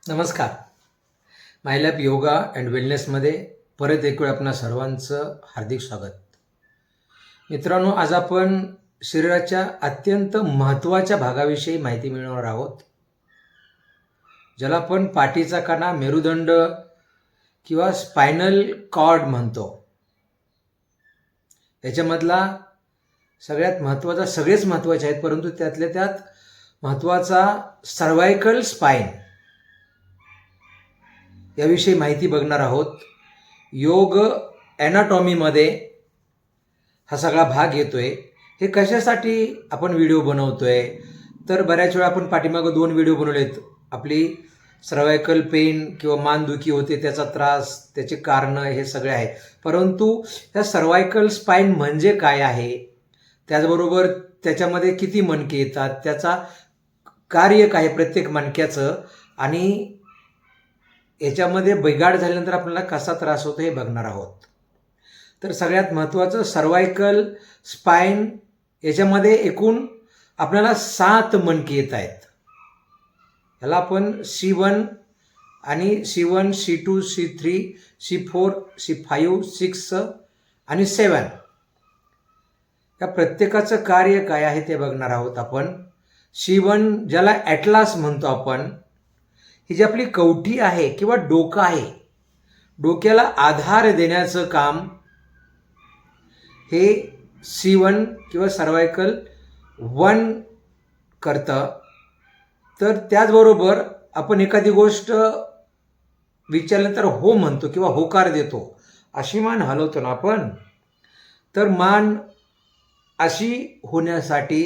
नमस्कार. माय lab yoga and वेलनेसमध्ये परत एक वेळ आपणा सर्वांचं हार्दिक स्वागत. मित्रांनो, आज आपण शरीराच्या अत्यंत महत्त्वाच्या भागाविषयी माहिती मिळवणार आहोत, ज्याला आपण पाठीचा कणा, मेरुदंड किंवा स्पायनल कॉर्ड म्हणतो. याच्यामधला सगळ्यात महत्त्वाचा, सगळेच महत्त्वाचे आहेत, परंतु त्यातल्या त्यात महत्त्वाचा सर्वायकल स्पाईन याविषयी माहिती बघणार आहोत. योग ॲनाटॉमीमध्ये हा सगळा भाग येतोय. हे कशासाठी आपण व्हिडिओ बनवतोय, तर बऱ्याच वेळा आपण पाठीमागं 2 व्हिडिओ बनवलेत. आपली सर्वायकल पेन किंवा मानदुखी होते, त्याचा त्रास, त्याचे कारणं, हे सगळे आहे. परंतु ह्या सर्वायकल स्पाईन म्हणजे काय आहे, त्याचबरोबर त्याच्यामध्ये किती मणके येतात, त्याचा कार्य काय प्रत्येक मणक्याचं, आणि याच्यामध्ये बिघाड झाल्यानंतर आपल्याला कसा त्रास होतो हे बघणार आहोत. तर सगळ्यात महत्त्वाचं सर्वायकल स्पाईन, याच्यामध्ये एकूण आपल्याला 7 मणके येत आहेत. ह्याला आपण C1 आणि C1, C2, C3, C4, C5, 6 आणि 7 या प्रत्येकाचं कार्य काय आहे ते बघणार आहोत आपण. C1 ज्याला ॲटलास म्हणतो आपण, ही जी आपली कवठी आहे किंवा डोकं आहे, डोक्याला आधार देण्याचं काम हे C1 किंवा सर्वायकल 1 करतं. तर त्याचबरोबर आपण एखादी गोष्ट विचारल्यानंतर हो म्हणतो किंवा होकार देतो, अशी मान हलवतो ना आपण, तर मान अशी होण्यासाठी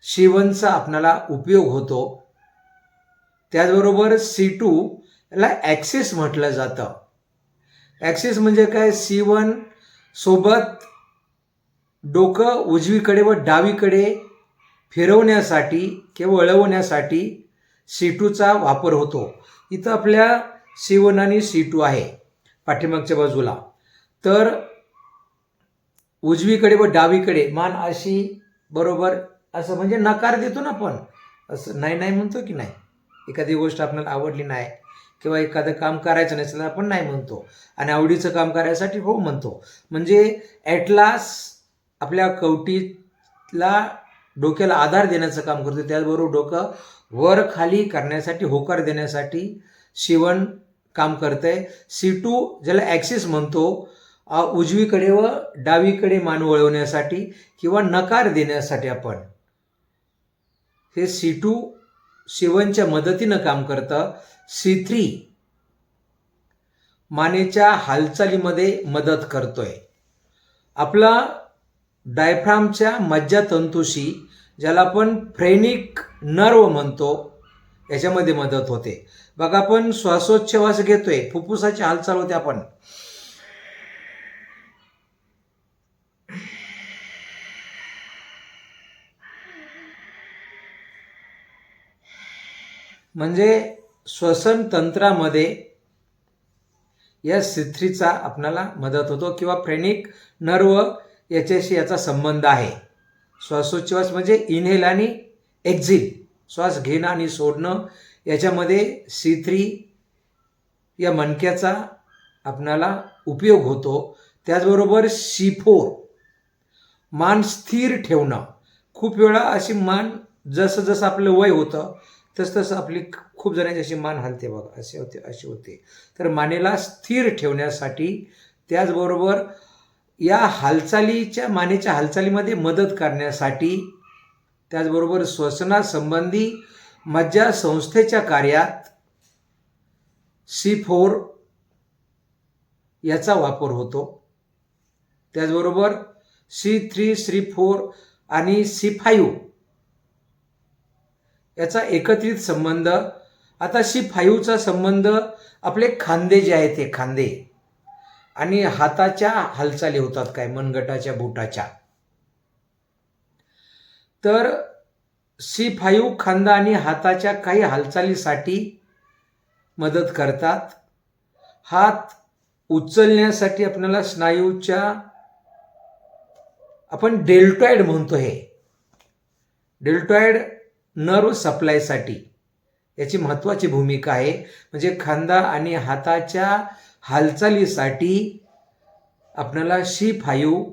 C1चा आपल्याला उपयोग होतो. त्याचबरोबर C2 याला ॲक्सिस म्हटलं जातं. ॲक्सिस म्हणजे काय, C1 सोबत डोकं उजवीकडे व डावीकडे फिरवण्यासाठी किंवा वळवण्यासाठी C2चा वापर होतो. इथं आपल्या C1 आणि C2 आहे पाठीमागच्या बाजूला. तर उजवीकडे व डावीकडे मान अशी बरोबर असं, म्हणजे नकार देतो ना आपण, असं नाही नाही म्हणतो की नाही. एखादी गोष्ट आपल्याला आवडली नाही किंवा एखादं काम करायचं नसेल तर आपण नाही म्हणतो, आणि आवडीचं काम करायसाठी हो म्हणतो. म्हणजे ॲटलास आपल्या कवटीला डोक्याला आधार देण्याचं काम करतो. त्याचबरोबर डोकं वर खाली करण्यासाठी, होकार देण्यासाठी C1 काम करतंय. C2 ज्याला ॲक्सिस म्हणतो, उजवीकडे व डावीकडे मान वळवण्यासाठी किंवा नकार देण्यासाठी आपण, हे C1च्या मदतीनं काम करतं. C3 मानेच्या हालचालीमध्ये मदत करतोय. आपला डायफ्रामच्या मज्जातंतूशी, ज्याला आपण फ्रेनिक नर्व म्हणतो, याच्यामध्ये मदत होते. बघा, आपण श्वासोच्छवास घेतोय, फुफ्फुसाची हालचाल होते, आपण म्हणजे श्वसन तंत्रामध्ये या C3चा आपल्याला मदत होतो, किंवा फ्रेनिक नर्व याच्याशी याचा संबंध आहे. श्वासोच्छवास म्हणजे इनहेल आणि एक्झिल, श्वास घेणं आणि सोडणं, याच्यामध्ये C3 या मणक्याचा आपल्याला उपयोग होतो. त्याचबरोबर C4 मान स्थिर ठेवणं. खूप वेळा अशी मान, जसं जसं आपलं वय होतं तसं तसं आपली खूप जणांची अशी मान हलते बघा, असे होते, अशी होते. तर मानेला स्थिर ठेवण्यासाठी, त्याचबरोबर या हालचालीच्या, मानेच्या हालचालीमध्ये मदत करण्यासाठी, त्याचबरोबर श्वसनासंबंधी मज्जा संस्थेच्या कार्यात C4 याचा वापर होतो. त्याचबरोबर C3, C4 आणि C5 याचा एकत्रित संबंध. आता C5चा संबंध आपले खांदे जे आहेत, ते खांदे आणि हाताच्या हालचाली होतात, काय मनगटाच्या, बोटाच्या. तर C5 खांदा आणि हाताच्या काही हालचालीसाठी मदत करतात. हात उचलण्यासाठी आपल्याला स्नायूच्या, आपण डेल्टॉइड म्हणतो, हे डेल्टॉइड नर्व सप्लायसाठी याची महत्त्वाची भूमिका आहे. म्हणजे खांदा आणि हाताच्या हालचालीसाठी आपल्याला C5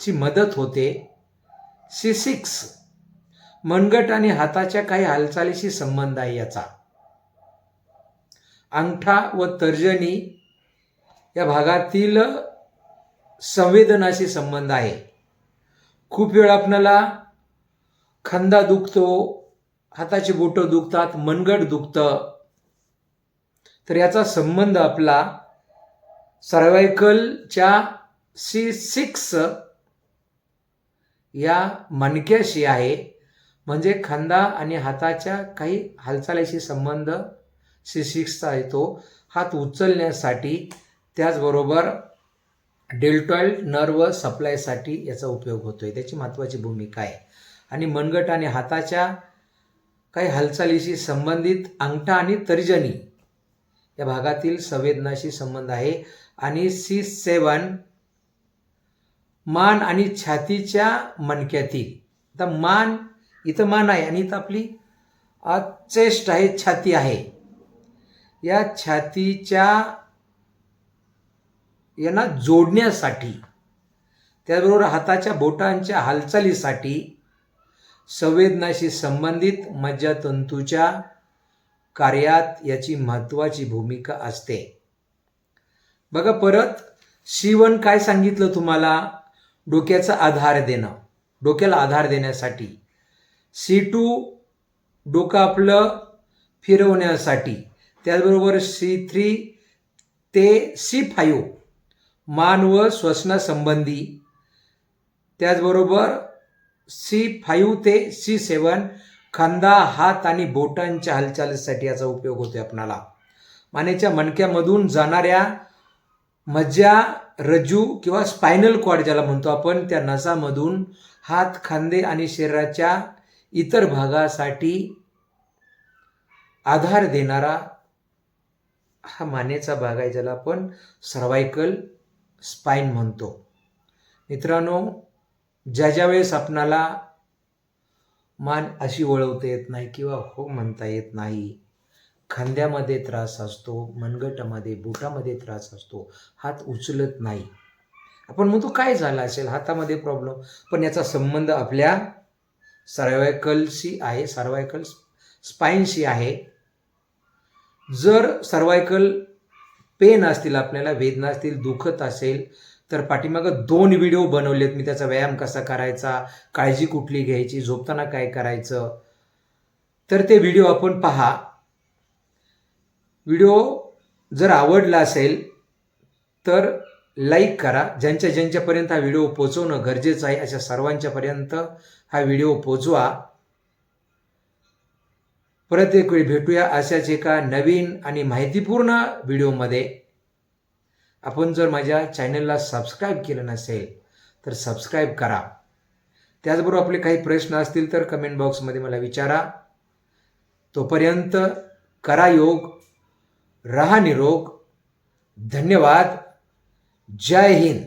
ची मदत होते. C6 मनगट आणि हाताच्या काही हालचालीशी संबंध आहे याचा. अंगठा व तर्जनी या भागातील संवेदनाशी संबंध आहे. खूप वेळ आपल्याला खांदा दुखतो, हाताची बोटं दुखतात, मनगट दुखतं, तर याचा संबंध आपला सर्वायकलच्या C6 या मणक्याशी आहे. म्हणजे खांदा आणि हाताच्या काही हालचालीशी संबंध C6चा येतो. हात उचलण्यासाठी, त्याचबरोबर डेल्टॉइड नर्व सप्लायसाठी याचा उपयोग होतोय. त्याची महत्त्वाची भूमिका आहे. आणि मनगट आणि हाताच्या काही हालचालीशी संबंधित अंगठा आणि तर्जनी या भागातील संवेदनाशी संबंध आहे. आणि C7 मान आणि छातीच्या मणक्यातील. आता मान, इथं मान आहे आणि इथं आपली चेस्ट आहे, छाती आहे. या छातीच्या यांना जोडण्यासाठी, त्याचबरोबर हाताच्या बोटांच्या हालचालीसाठी संवेदनाशी संबंधित मज्जातंतूच्या कार्यात याची महत्त्वाची भूमिका असते. बघा परत C1 काय सांगितलं तुम्हाला? डोक्याचा आधार देणं, डोक्याला आधार देण्यासाठी. C2 डोकं आपलं फिरवण्यासाठी. त्याचबरोबर C3 ते C5 मान व श्वसनासंबंधी. त्याचबरोबर C5 ते C7 खांदा, हात आणि बोटांच्या हालचालीसाठी याचा उपयोग होतो आपणाला. मानेच्या मणक्यामधून जाणाऱ्या मज्जा रज्जू किंवा स्पायनल कॉर्ड ज्याला म्हणतो आपण, त्या नसामधून हात, खांदे आणि शरीराच्या इतर भागासाठी आधार देणारा हा मानेचा भाग आहे, ज्याला आपण सर्वायकल स्पाइन म्हणतो. मित्रांनो, ज्या वेळेस आपणाला मान अशी वळवता येत नाही किंवा हो म्हणता येत नाही, खांद्यामध्ये त्रास असतो, मनगटामध्ये, बोटामध्ये त्रास असतो, हात उचलत नाही, आपण म्हणतो काय झालं असेल, हातामध्ये प्रॉब्लेम, पण याचा संबंध आपल्या सर्वायकलशी आहे, सर्वायकल स्पाइनशी आहे. जर सर्वायकल पेन असतील, आपल्याला वेदना असतील, दुखत असेल, तर पाठीमागं 2 व्हिडिओ बनवलेत मी. त्याचा व्यायाम कसा करायचा, काळजी कुठली घ्यायची, झोपताना काय करायचं, तर ते व्हिडिओ आपण पहा. व्हिडिओ जर आवडला असेल तर लाईक करा. ज्यांच्यापर्यंत हा व्हिडिओ पोहोचवणं गरजेचं आहे, अशा सर्वांच्यापर्यंत हा व्हिडिओ पोहोचवा. परत एक वेळ भेटूया अशाच एका नवीन आणि माहितीपूर्ण व्हिडिओमध्ये. आपण जर माझ्या चॅनलला सबस्क्राईब केलं नसेल तर सबस्क्राईब करा. त्याचबरोबर आपले काही प्रश्न असतील तर कमेंट बॉक्समध्ये मला विचारा. तोपर्यंत करा योग, रहा निरोग. धन्यवाद. जय हिंद.